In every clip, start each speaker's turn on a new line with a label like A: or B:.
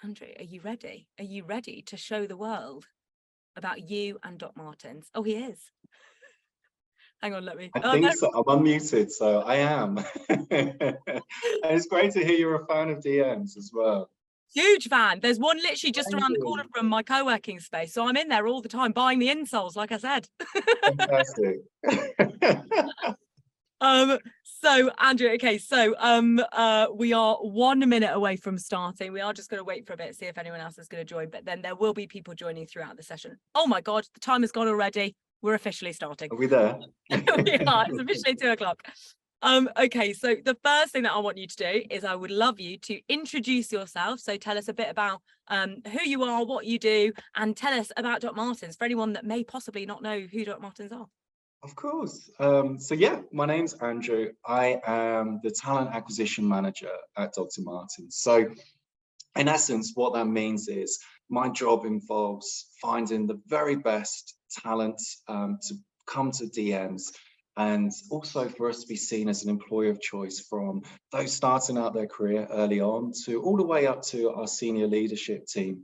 A: Andrew, are you ready? Are you ready to show the world about you and Doc Martens? Oh, he is. Hang on, let me.
B: I
A: Oh,
B: think
A: no.
B: so. I'm unmuted, so I am. And it's great to hear you're a fan of DMs as well.
A: Huge fan. There's one literally just
B: Thank
A: around the corner
B: you.
A: from my co-working space. So I'm in there all the time buying the insoles, like I said.
B: Fantastic.
A: So Andrew, okay, so we are 1 minute away from starting. We are just going to wait for a bit, see if anyone else is going to join, but then there will be people joining throughout the session. Oh my God, the time has gone already. We're officially starting.
B: Are we there?
A: We are. It's officially 2 o'clock. Okay, so the first thing that I want you to do is I would love you to introduce yourself. So tell us a bit about who you are, what you do, and tell us about Doc Martens for anyone that may possibly not know who Doc Martens are.
B: Of course. So yeah, my name's Andrew. I am the talent acquisition manager at Dr. Martens. So in essence, what that means is my job involves finding the very best talent to come to DMs, and also for us to be seen as an employer of choice from those starting out their career early on to all the way up to our senior leadership team.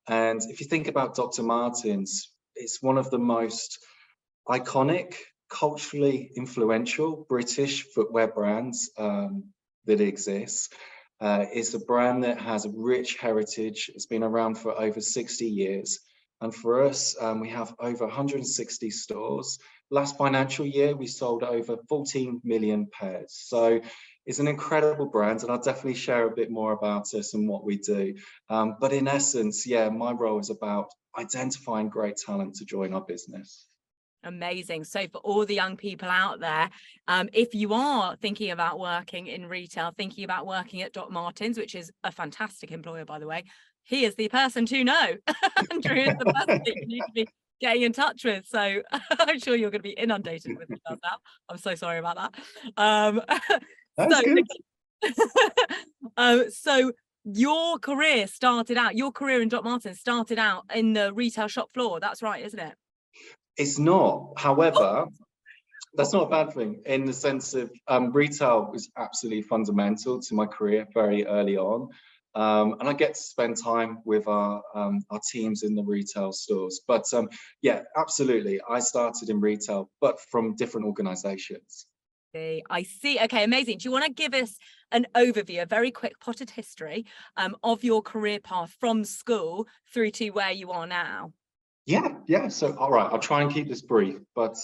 B: And if you think about Dr. Martens, it's one of the most iconic, culturally influential British footwear brands that exists. It's a brand that has a rich heritage. It's been around for over 60 years. And for us, we have over 160 stores. Last financial year, we sold over 14 million pairs. So it's an incredible brand, and I'll definitely share a bit more about us and what we do. But in essence, yeah, my role is about identifying great talent to join our business.
A: Amazing. So for all the young people out there, if you are thinking about working in retail, thinking about working at Doc Martens, which is a fantastic employer, by the way, he is the person to know. Andrew is the person that you need to be getting in touch with. So I'm sure you're going to be inundated with emails now. I'm so sorry about that.
B: That's
A: So,
B: good.
A: so your career in Doc Martens started out in the retail shop floor. That's right, isn't it?
B: It's not. However, that's not a bad thing in the sense of retail was absolutely fundamental to my career very early on. And I get to spend time with our teams in the retail stores. But yeah, absolutely. I started in retail, but from different organizations.
A: I see. Okay, amazing. Do you want to give us an overview, a very quick potted history of your career path from school through to where you are now?
B: Yeah. So, all right, I'll try and keep this brief. But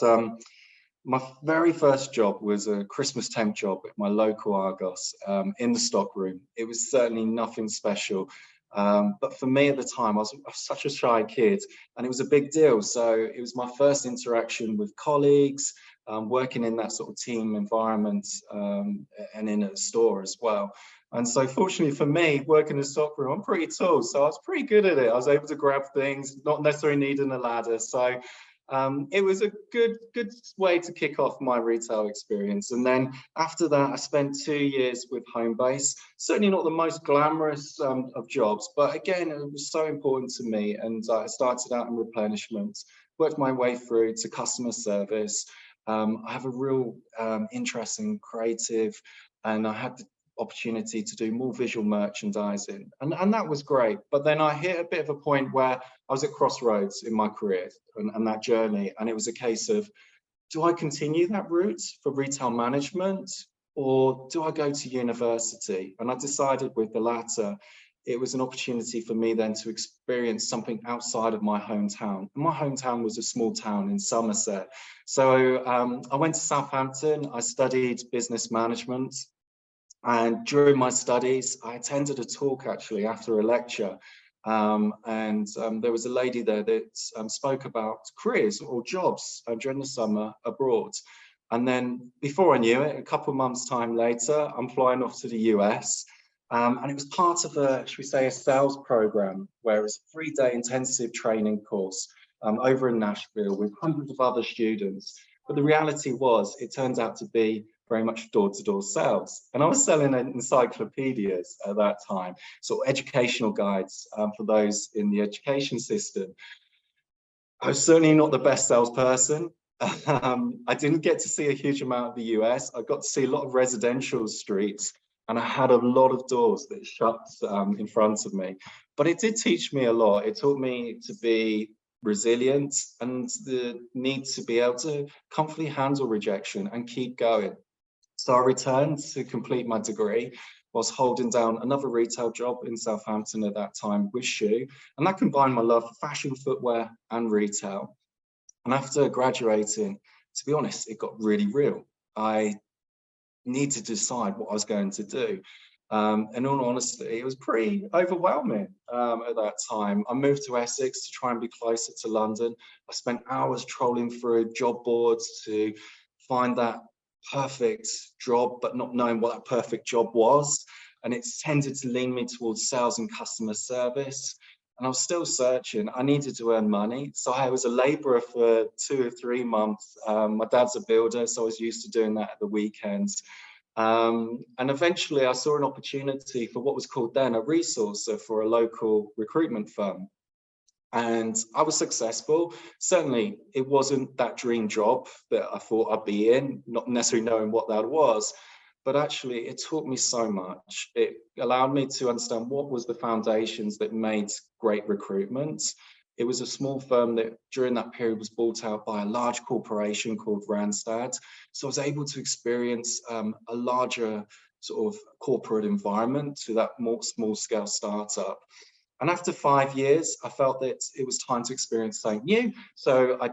B: my very first job was a Christmas temp job at my local Argos in the stockroom. It was certainly nothing special. But for me at the time, I was such a shy kid, and it was a big deal. So it was my first interaction with colleagues, working in that sort of team environment, and in a store as well. And so fortunately for me, working in the stockroom, I'm pretty tall, so I was pretty good at it. I was able to grab things, not necessarily needing a ladder. So it was a good way to kick off my retail experience. And then after that, I spent 2 years with Homebase. Certainly not the most glamorous of jobs, but again, it was so important to me. And I started out in replenishment, worked my way through to customer service. I have a real interest in creative, and I had the opportunity to do more visual merchandising, and that was great. But then I hit a bit of a point where I was at crossroads in my career and that journey, and it was a case of, do I continue that route for retail management, or do I go to university? And I decided with the latter. It was an opportunity for me then to experience something outside of my hometown. And my hometown was a small town in Somerset. So I went to Southampton. I studied business management. And during my studies, I attended a talk actually after a lecture. There was a lady there that spoke about careers or jobs during the summer abroad. And then before I knew it, a couple of months' time later, I'm flying off to the US. And it was part of should we say, a sales program where it was a 3-day intensive training course over in Nashville with hundreds of other students. But the reality was, it turns out to be very much door-to-door sales. And I was selling encyclopedias at that time, so educational guides for those in the education system. I was certainly not the best salesperson. I didn't get to see a huge amount of the US. I got to see a lot of residential streets. and I had a lot of doors that shut in front of me. But it did teach me a lot. It taught me to be resilient and the need to be able to comfortably handle rejection and keep going. So I returned to complete my degree whilst holding down another retail job in Southampton at that time with Shoe. And that combined my love for fashion, footwear and retail. And after graduating, to be honest, it got really real. I needed to decide what I was going to do. And in all honesty, it was pretty overwhelming at that time. I moved to Essex to try and be closer to London. I spent hours trolling through job boards to find that perfect job, but not knowing what that perfect job was. And it's tended to lean me towards sales and customer service. And I was still searching. I needed to earn money. So I was a labourer for 2 or 3 months. My dad's a builder, so I was used to doing that at the weekends. And eventually I saw an opportunity for what was called then a resourcer for a local recruitment firm. And I was successful. Certainly it wasn't that dream job that I thought I'd be in, not necessarily knowing what that was, but actually it taught me so much. It allowed me to understand what was the foundations that made great recruitment. It was a small firm that during that period was bought out by a large corporation called Randstad. So I was able to experience a larger sort of corporate environment to that more small scale startup. And after 5 years, I felt that it was time to experience something new. So I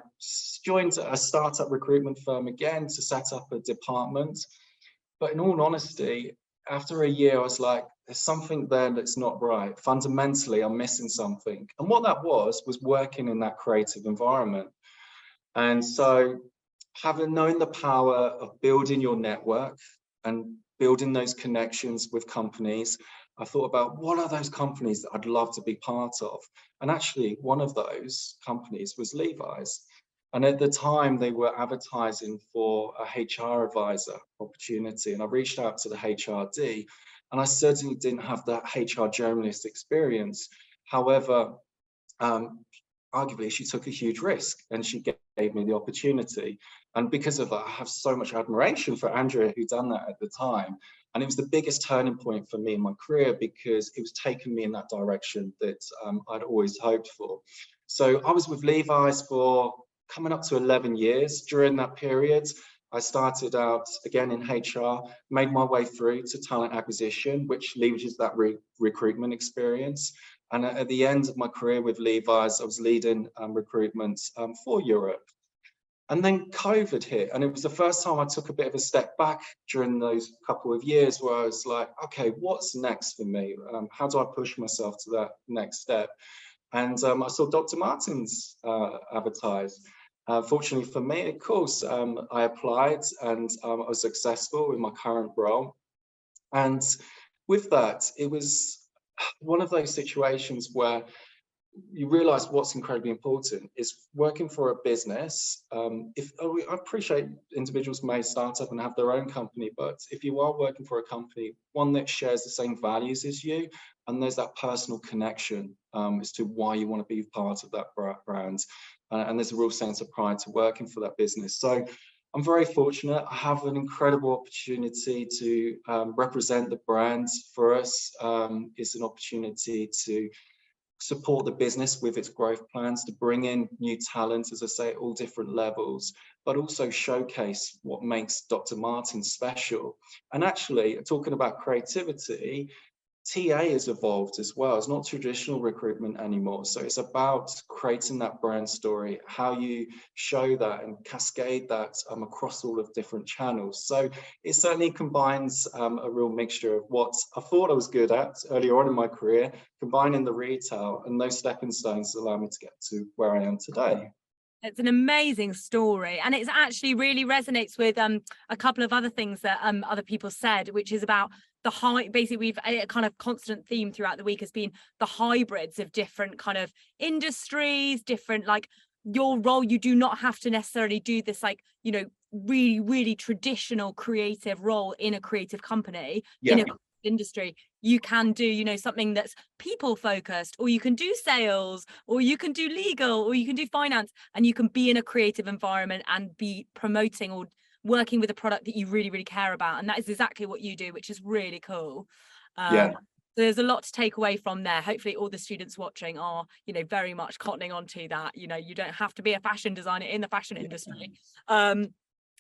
B: joined a startup recruitment firm again to set up a department. But in all honesty, after a year, I was like, there's something there that's not right. Fundamentally, I'm missing something. And what that was working in that creative environment. And so having known the power of building your network and building those connections with companies, I thought about what are those companies that I'd love to be part of. And actually, one of those companies was Levi's. And at the time, they were advertising for a HR advisor opportunity. And I reached out to the HRD, and I certainly didn't have that HR journalist experience. However, arguably, she took a huge risk and she gave me the opportunity. And because of that, I have so much admiration for Andrea, who done that at the time. And it was the biggest turning point for me in my career because it was taking me in that direction that I'd always hoped for. So I was with Levi's for coming up to 11 years. During that period, I started out again in HR, made my way through to talent acquisition, which leverages that recruitment experience. And at the end of my career with Levi's, I was leading recruitment for Europe. And then COVID hit, and it was the first time I took a bit of a step back during those couple of years where I was like, okay, what's next for me? How do I push myself to that next step? And I saw Dr. Martens advertised. Fortunately for me, of course, I applied and I was successful in my current role. And with that, it was one of those situations where you realize what's incredibly important is working for a business. I appreciate individuals may start up and have their own company, but if you are working for a company, one that shares the same values as you, and there's that personal connection as to why you want to be part of that brand, and there's a real sense of pride to working for that business. So I'm very fortunate. I have an incredible opportunity to represent the brand for us. It's an opportunity to support the business with its growth plans, to bring in new talent, as I say, at all different levels, but also showcase what makes Dr. Martens special. And actually, talking about creativity, TA has evolved as well. It's not traditional recruitment anymore. So it's about creating that brand story, how you show that and cascade that across all of different channels. So it certainly combines a real mixture of what I thought I was good at earlier on in my career, combining the retail, and those stepping stones allow me to get to where I am today.
A: It's an amazing story, and it's actually really resonates with a couple of other things that other people said, which is about the basically we've a kind of constant theme throughout the week has been the hybrids of different kind of industries, different, like, your role. You do not have to necessarily do this, like, you know, really traditional creative role in a creative company, in a industry. You can do, you know, something that's people focused, or you can do sales, or you can do legal, or you can do finance, and you can be in a creative environment and be promoting or working with a product that you really, really care about. And that is exactly what you do, which is really cool.
B: Yeah.
A: There's a lot to take away from there. Hopefully all the students watching are, you know, very much cottoning onto that. You know, you don't have to be a fashion designer in the fashion industry.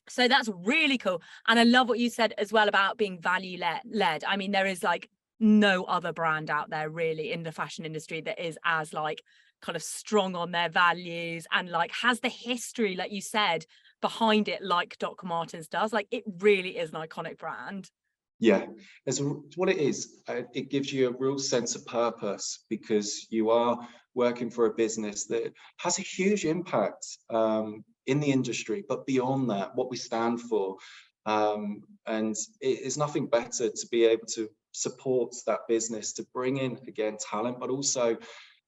A: So that's really cool. And I love what you said as well about being value led. I mean, there is like no other brand out there really in the fashion industry that is as like kind of strong on their values and like has the history, like you said, behind it, like Dr. Martens does. Like it really is an iconic brand.
B: Yeah, it's what it is. It gives you a real sense of purpose because you are working for a business that has a huge impact in the industry, but beyond that, what we stand for. And it is nothing better to be able to support that business, to bring in, again, talent, but also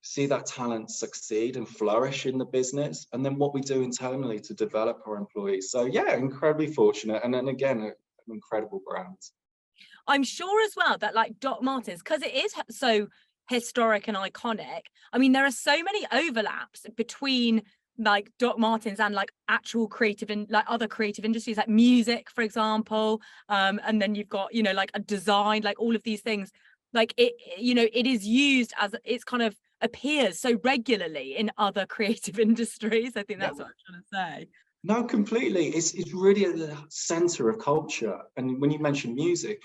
B: see that talent succeed and flourish in the business. And then what we do internally to develop our employees. So yeah, incredibly fortunate. And then again, an incredible brand.
A: I'm sure as well that like Doc Martens, because it is so historic and iconic. I mean, there are so many overlaps between like Doc Martens and like actual creative and like other creative industries, like music, for example. And then you've got, you know, like a design, like all of these things. Like it, you know, it is used as it's kind of appears so regularly in other creative industries. I think that's what I'm trying to say.
B: No, completely. It's really at the center of culture. And when you mention music,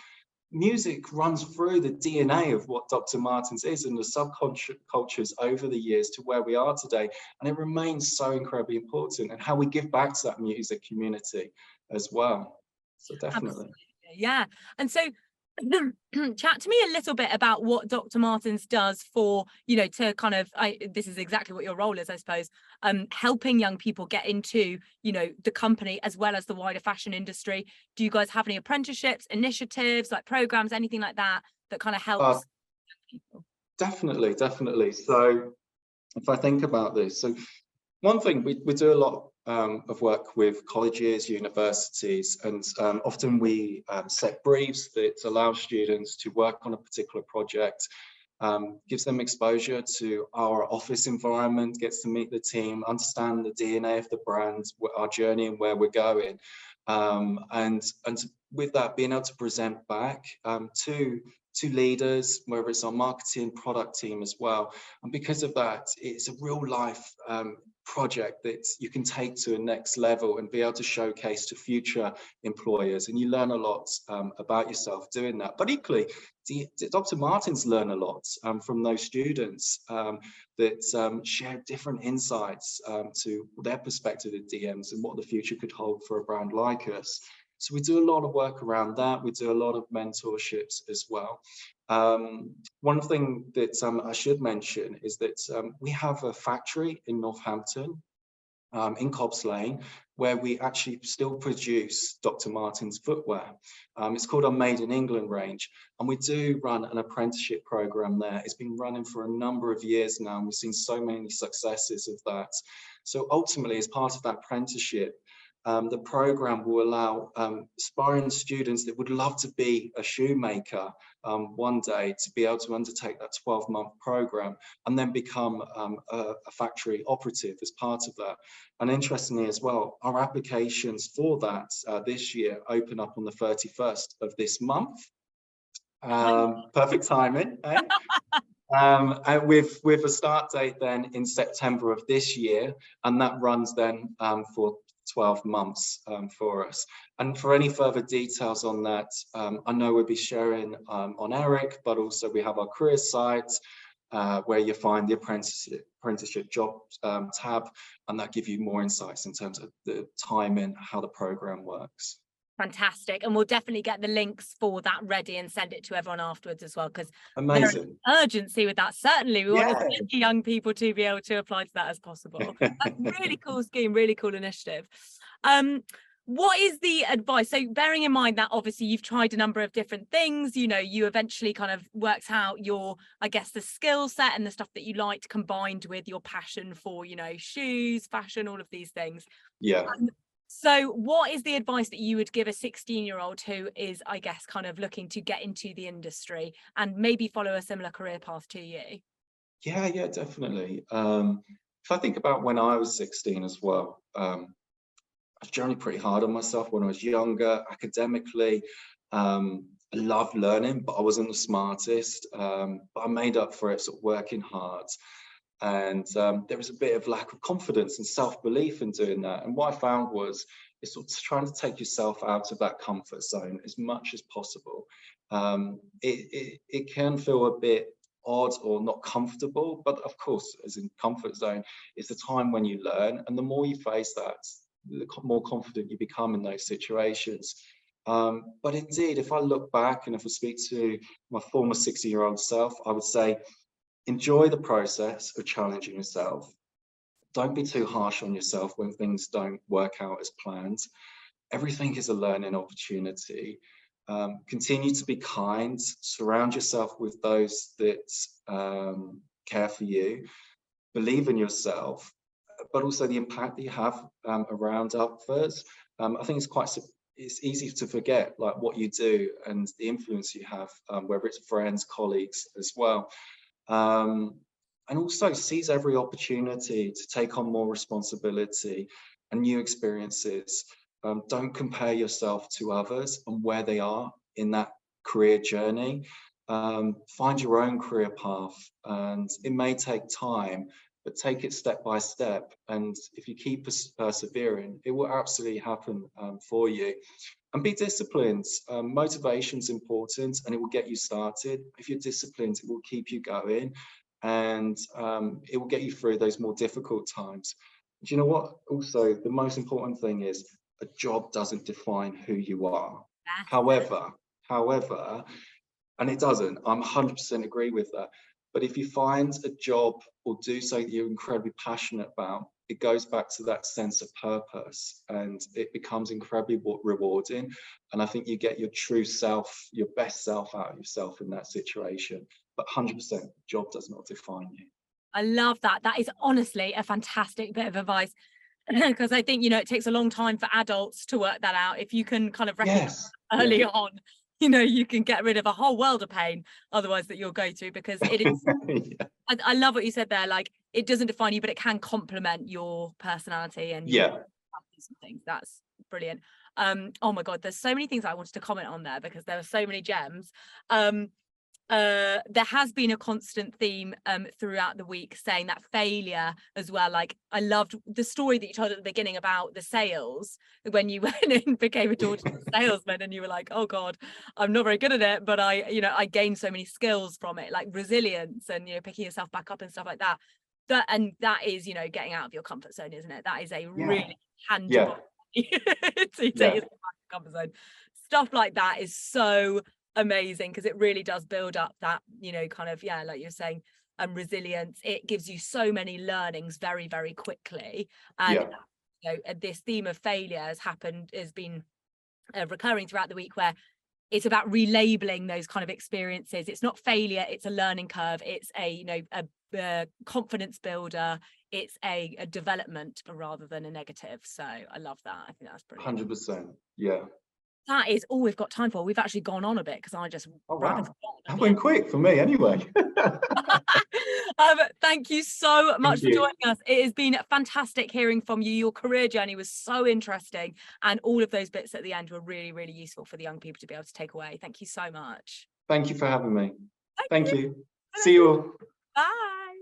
B: music runs through the DNA of what Dr. Martens is and the subculture cultures over the years to where we are today. And it remains so incredibly important and how we give back to that music community as well. So definitely.
A: Absolutely. Yeah. And so chat to me a little bit about what Dr. Martens does for, you know, to kind of, this is exactly what your role is, I suppose, helping young people get into, you know, the company as well as the wider fashion industry. Do you guys have any apprenticeships, initiatives, like programs, anything like that, that kind of helps people?
B: Definitely. So if I think about this, so one thing we do a lot of work with colleges, universities, and often we set briefs that allow students to work on a particular project, gives them exposure to our office environment, gets to meet the team, understand the DNA of the brand, our journey and where we're going. And with that, being able to present back to leaders, whether it's our marketing product team as well. And because of that, it's a real life project that you can take to a next level and be able to showcase to future employers. And you learn a lot about yourself doing that. But equally, Dr. Martens learn a lot from those students that share different insights to their perspective at DMs and what the future could hold for a brand like us. So we do a lot of work around that. We do a lot of mentorships as well. One thing that I should mention is that we have a factory in Northampton, in Cobbs Lane, where we actually still produce Dr. Martens footwear. It's called our Made in England range, and we do run an apprenticeship program there. It's been running for a number of years now, and we've seen so many successes of that. So ultimately, as part of that apprenticeship, the program will allow aspiring students that would love to be a shoemaker one day to be able to undertake that 12-month program and then become a factory operative as part of that. And interestingly as well, our applications for that this year open up on the 31st of this month. Perfect timing, eh? And with a start date then in September of this year, and that runs then for 12 months for us. And for any further details on that, I know we'll be sharing on Eric, but also we have our careers site where you find the apprenticeship job tab, and that give you more insights in terms of the timing, how the program works.
A: Fantastic. And we'll definitely get the links for that ready and send it to everyone afterwards as well, because there's
B: Amazing.
A: urgency with that. Certainly, we want as
B: Yeah.
A: many young people to be able to apply to that as possible. That's a really cool scheme, really cool initiative. What is the advice? So bearing in mind that obviously you've tried a number of different things, you know, you eventually kind of worked out your, I guess, the skill set and the stuff that you liked combined with your passion for, you know, shoes, fashion, all of these things.
B: Yeah.
A: So what is the advice that you would give a 16-year-old who is, I guess, kind of looking to get into the industry and maybe follow a similar career path to you?
B: Yeah, definitely. If I think about when I was 16 as well, was generally pretty hard on myself when I was younger. Academically, I loved learning, but I wasn't the smartest. But I made up for it sort of working hard. And there was a bit of lack of confidence and self-belief in doing that. And what I found was it's sort of trying to take yourself out of that comfort zone as much as possible. It can feel a bit odd or not comfortable, but of course, as in comfort zone, it's the time when you learn, and the more you face that, the more confident you become in those situations. But indeed, if I look back and if I speak to my former 60-year-old self, I would say, enjoy the process of challenging yourself. Don't be too harsh on yourself when things don't work out as planned. Everything is a learning opportunity. Continue to be kind. Surround yourself with those that care for you. Believe in yourself, but also the impact that you have around others. I think it's easy to forget like what you do and the influence you have, whether it's friends, colleagues as well. And also seize every opportunity to take on more responsibility and new experiences. Don't compare yourself to others and where they are in that career journey. Find your own career path, and it may take time, but take it step by step. And if you keep persevering, it will absolutely happen for you. And be disciplined. Motivation's important, and it will get you started. If you're disciplined, it will keep you going, and it will get you through those more difficult times. Do you know what? Also, the most important thing is a job doesn't define who you are. However, and it doesn't, I'm 100% agree with that. But if you find a job or do something that you're incredibly passionate about, it goes back to that sense of purpose, and it becomes incredibly rewarding. And I think you get your true self, your best self out of yourself in that situation. But 100%, job does not define you.
A: I love that. That is honestly a fantastic bit of advice. Because I think, it takes a long time for adults to work that out. If you can kind of recognize early on, you can get rid of a whole world of pain otherwise that you'll go through, because it is, I love what you said there, like it doesn't define you, but it can complement your personality and your things. That's brilliant. Oh my God, there's so many things I wanted to comment on there because there are so many gems. There has been a constant theme throughout the week saying that failure as well. Like I loved the story that you told at the beginning about the sales, when you went and became a door-to-door salesman and you were like, oh God, I'm not very good at it, but I gained so many skills from it, like resilience and picking yourself back up and stuff like that. That is getting out of your comfort zone, isn't it? That is a really tangible to take yourself out of your comfort zone. Stuff like that is so amazing because it really does build up that kind of like you're saying resilience. It gives you so many learnings very, very quickly, and this theme of failure has been recurring throughout the week, where it's about relabeling those kind of experiences. It's not failure, it's a learning curve. It's a confidence builder. It's a development rather than a negative. So I love that. I think that's brilliant.
B: 100%.
A: That is all we've got time for. We've actually gone on a bit because I just
B: that went quick for me anyway.
A: Thank you so much for joining us. It has been fantastic hearing from you. Your career journey was so interesting, and all of those bits at the end were really, really useful for the young people to be able to take away. Thank you so much.
B: Thank you for having me. Thank you. See you all.
A: Bye.